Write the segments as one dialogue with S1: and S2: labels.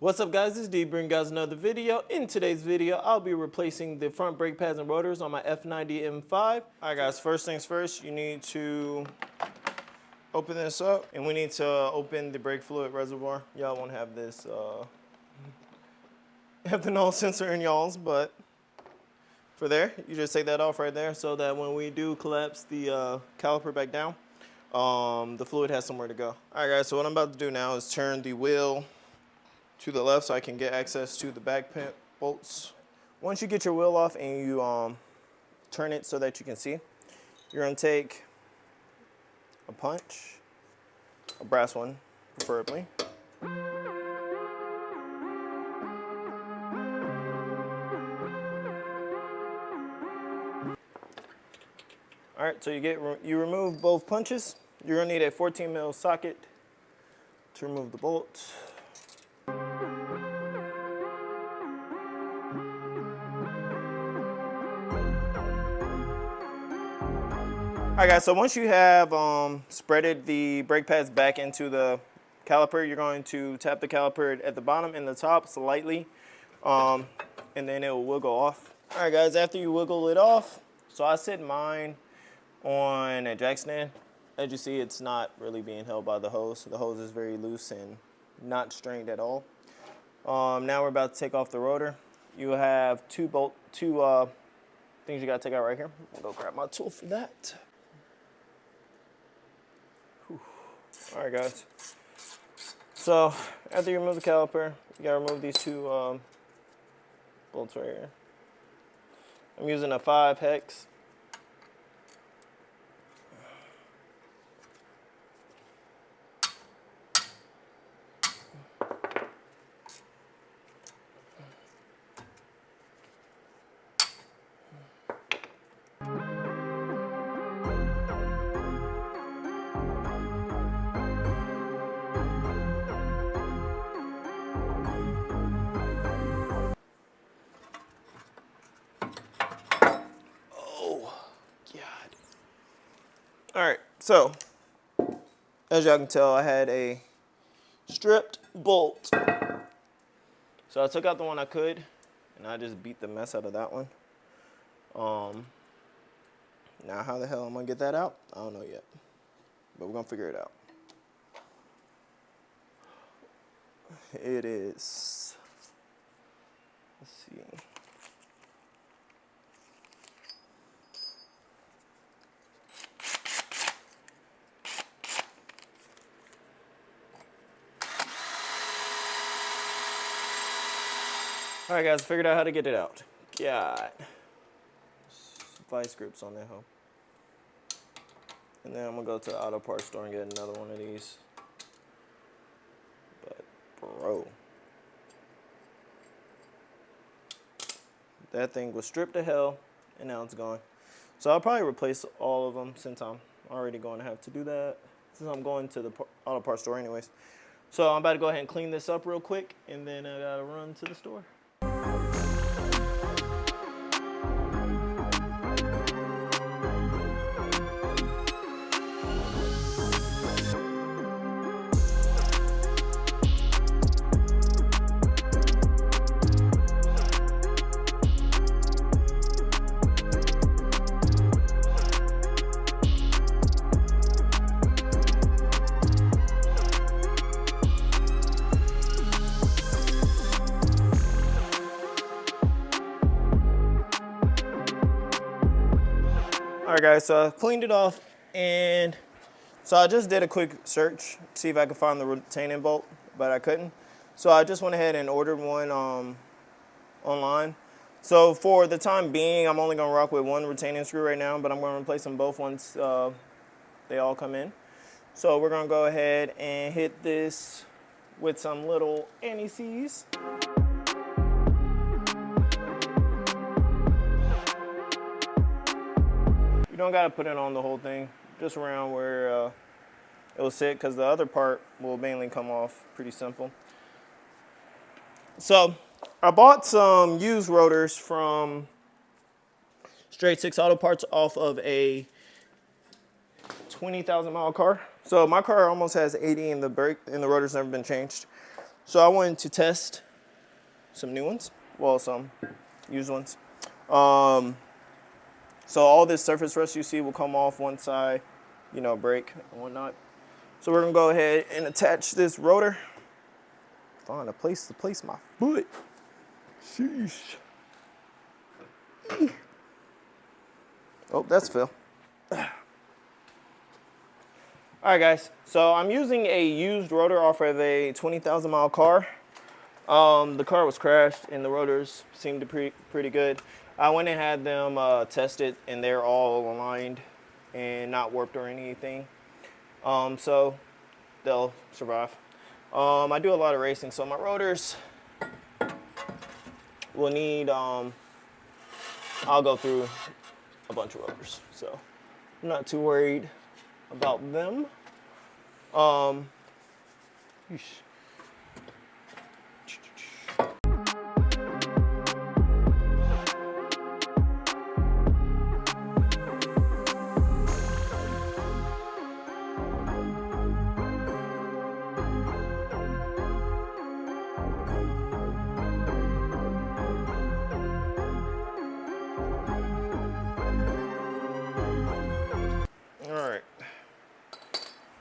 S1: What's up guys, this is D bringing guys another video. In today's video, I'll be replacing the front brake pads and rotors on my F90 M5. All right guys, first things first, you need to open this up and we need to open the brake fluid reservoir. Y'all won't have this ethanol sensor in y'all's, but for there, you just take that off right there so that when we do collapse the caliper back down, the fluid has somewhere to go. All right guys, so what I'm about to do now is turn the wheel to the left so I can get access to the back pin bolts. Once you get your wheel off and you turn it so that you can see, you're gonna take a punch, a brass one preferably. All right, so you remove both punches. You're gonna need a 14 mil socket to remove the bolts. All right guys, so once you have spreaded the brake pads back into the caliper, you're going to tap the caliper at the bottom and the top slightly, and then it will wiggle off. All right guys, after you wiggle it off, so I set mine on a jack stand. As you see, it's not really being held by the hose. The hose is very loose and not strained at all. Now we're about to take off the rotor. You have two things you gotta take out right here. I'll go grab my tool for that. All right, guys. So after you remove the caliper, you gotta remove these two bolts right here. I'm using a 5 hex. All right, so as y'all can tell, I had a stripped bolt. So I took out the one I could, and I just beat the mess out of that one. Now how the hell I'm gonna get that out? I don't know yet, but we're gonna figure it out. It is, let's see. All right, guys, figured out how to get it out. Got vice grips on that hoe. And then I'm gonna go to the auto parts store and get another one of these. But bro, that thing was stripped to hell and now it's gone. So I'll probably replace all of them since I'm already going to have to do that, since I'm going to the auto parts store anyways. So I'm about to go ahead and clean this up real quick and then I gotta run to the store. All right guys, so I cleaned it off, and so I just did a quick search to see if I could find the retaining bolt, but I couldn't. So I just went ahead and ordered one online. So for the time being, I'm only gonna rock with one retaining screw right now, but I'm gonna replace them both once they all come in. So we're gonna go ahead and hit this with some little anti-seize. You don't gotta put it on the whole thing, just around where it will sit, because the other part will mainly come off pretty simple. So I bought some used rotors from Straight 6 Auto Parts off of a 20,000 mile car. So my car almost has 80 and the brake and the rotor's never been changed. So I wanted to test some new ones, well, some used ones. So all this surface rust you see will come off once I, brake and whatnot. So we're gonna go ahead and attach this rotor. Find a place to place my foot. Sheesh. Oh, that's Phil. All right, guys. So I'm using a used rotor off of a 20,000 mile car. The car was crashed and the rotors seemed pretty good. I went and had them tested and they're all aligned and not warped or anything. So they'll survive. I do a lot of racing, so my rotors will need, I'll go through a bunch of rotors. So I'm not too worried about them. Yeesh. Alright,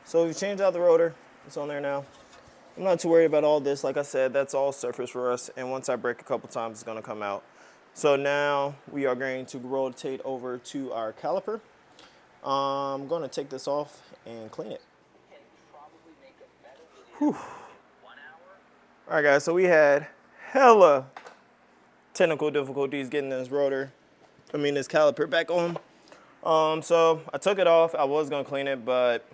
S1: so we've changed out the rotor. It's on there now. I'm not too worried about all this. Like I said, that's all surface rust, and once I brake a couple times, it's going to come out. So now we are going to rotate over to our caliper. I'm going to take this off and clean it. Whew. Alright guys, so we had hella technical difficulties getting this this caliper back on. So I took it off. I was gonna clean it, but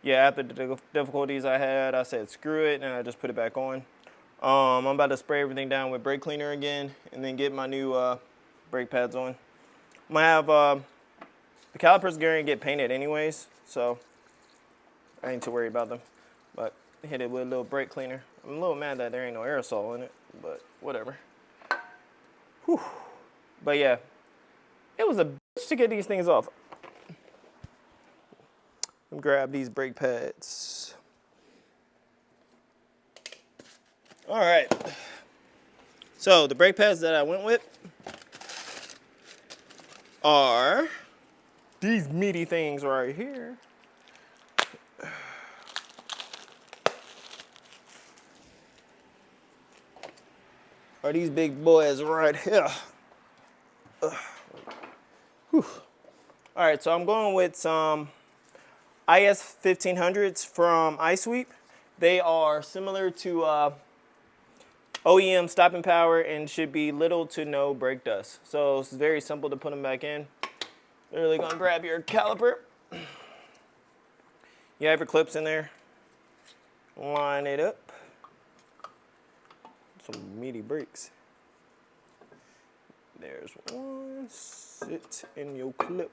S1: yeah, after the difficulties I had, I said screw it, and I just put it back on. I'm about to spray everything down with brake cleaner again, and then get my new brake pads on. I'm gonna have the calipers going to get painted anyways, so I ain't too worried about them. But hit it with a little brake cleaner. I'm a little mad that there ain't no aerosol in it, but whatever. Whew. But yeah, it was a bitch to get these things off. Let me grab these brake pads. All right. So the brake pads that I went with are these meaty things right here. Are these big boys right here. Whew. All right, so I'm going with some IS 1500s from iSweep. They are similar to OEM stopping power and should be little to no brake dust. So it's very simple to put them back in. Literally gonna grab your caliper. You have your clips in there. Line it up. Some meaty brakes. There's one. Sit in your clip.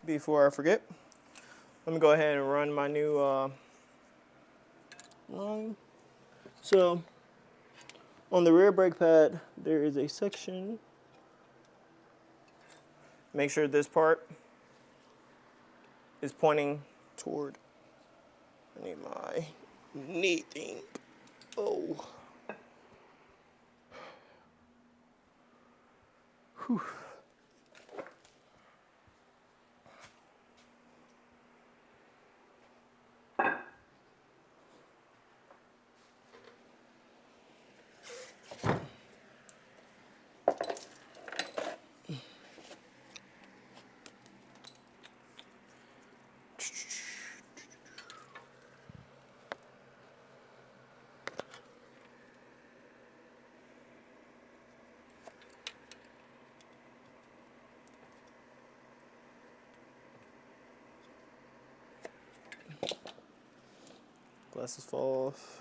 S1: Before I forget, let me go ahead and run my new line. So on the rear brake pad, there is a section. Make sure this part is pointing toward. I need my knee thing. Oh. Whew. Glasses fall off.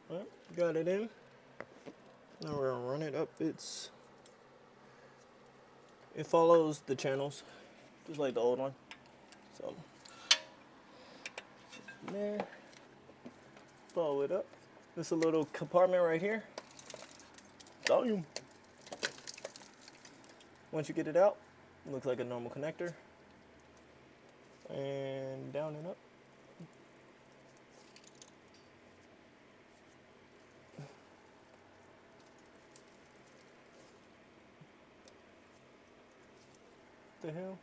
S1: All right, got it in. Now we're gonna run it up. It follows the channels, just like the old one. So there, follow it up. This a little compartment right here. Volume. Once you get it out, it looks like a normal connector. And down and up. The hell?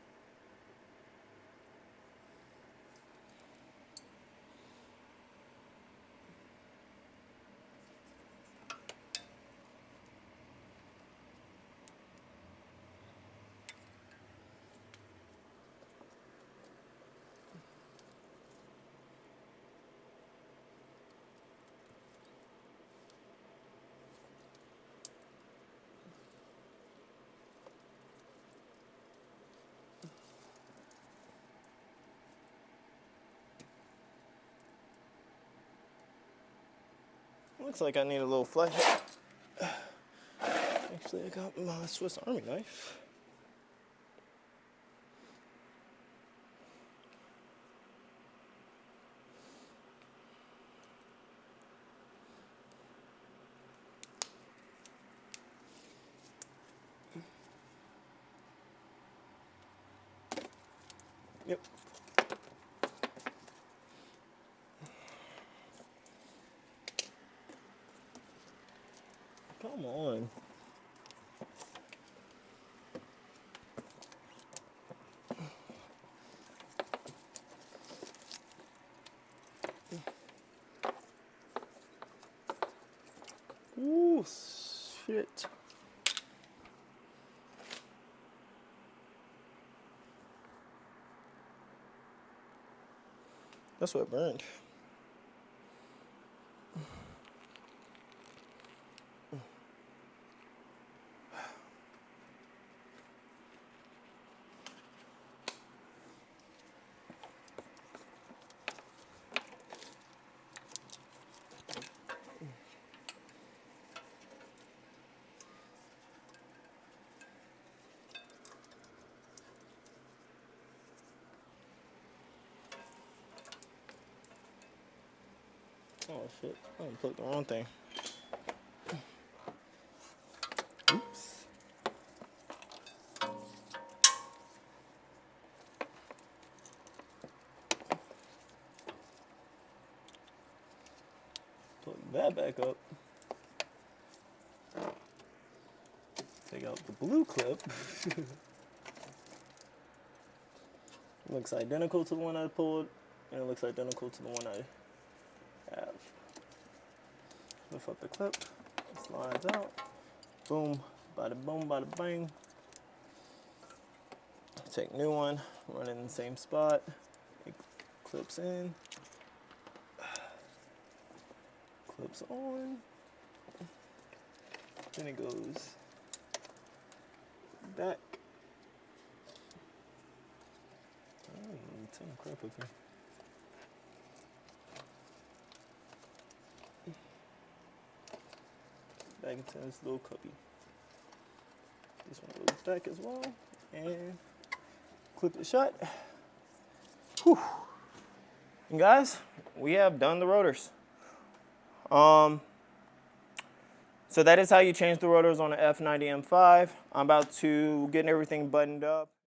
S1: Looks like I need a little flash. Actually, I got my Swiss Army knife. Yep. Come on. Ooh, shit. That's what burned. Oh shit, I unplugged the wrong thing. Oops. Plug that back up. Take out the blue clip. Looks identical to the one I pulled, and it looks identical to the one I have. Lift up the clip, it slides out. Boom, bada boom, bada bang. Take new one, run it in the same spot. It clips in, clips on. Then it goes back. Some crap up here. Back into this little cubby. This one goes back as well, and clip it shut. Whew. And guys, we have done the rotors. So that is how you change the rotors on the F90 M5. I'm about to get everything buttoned up.